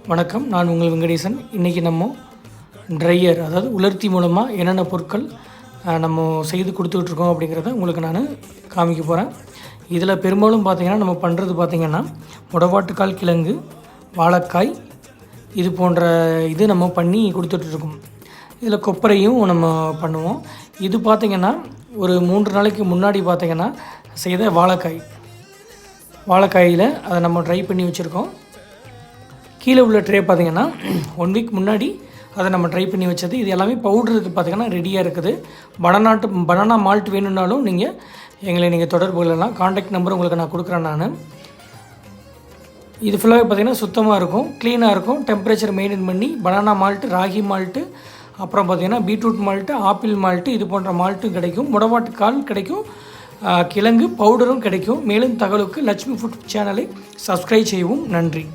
வணக்கம், நான் உங்கள் வெங்கடேசன். இன்றைக்கி நம்ம ட்ரையர், அதாவது உலர்த்தி மூலமாக என்னென்ன பொருட்கள் நம்ம செய்து கொடுத்துட்ருக்கோம் அப்படிங்கிறத உங்களுக்கு நான் காமிக்க போகிறேன். இதில் பெரும்பாலும் பார்த்திங்கன்னா நம்ம பண்ணுறது பார்த்திங்கன்னா முடவாட்டுக்கால் கிழங்கு, வாழைக்காய், இது போன்ற இது நம்ம பண்ணி கொடுத்துட்ருக்கோம். இதில் கொப்பரையும் நம்ம பண்ணுவோம். இது பார்த்திங்கன்னா ஒரு 3 நாளைக்கு முன்னாடி பார்த்திங்கன்னா செய்த வாழைக்காயில் அதை நம்ம ட்ரை பண்ணி வச்சுருக்கோம். கீழே உள்ள ட்ரே பார்த்திங்கன்னா 1 வீக் முன்னாடி அதை நம்ம ட்ரை பண்ணி வச்சது. இது எல்லாமே பவுடருக்கு பார்த்திங்கன்னா ரெடியாக இருக்குது. பனானா மால்ட் வேணும்னாலும் எங்களை தொடர்பு கொள்ளலாம். காண்டாக்ட் நம்பர் உங்களுக்கு நான் கொடுக்குறேன். நான் இது ஃபுல்லாகவே பார்த்திங்கன்னா சுத்தமாக இருக்கும், க்ளீனாக இருக்கும். டெம்பரேச்சர் மெயின்டைன் பண்ணி பனானா மால்ட்டு, ராகி மால்ட்டு, அப்புறம் பார்த்திங்கன்னா பீட்ரூட் மால்ட்டு, ஆப்பிள் மால்ட்டு, இது போன்ற மால்ட்டும் கிடைக்கும். முடவாட்டுக்கால் கிடைக்கும், கிழங்கு பவுடரும் கிடைக்கும். மேலும் தகவலுக்கு லட்சுமி ஃபுட் சேனலை சப்ஸ்கிரைப் செய்யவும். நன்றி.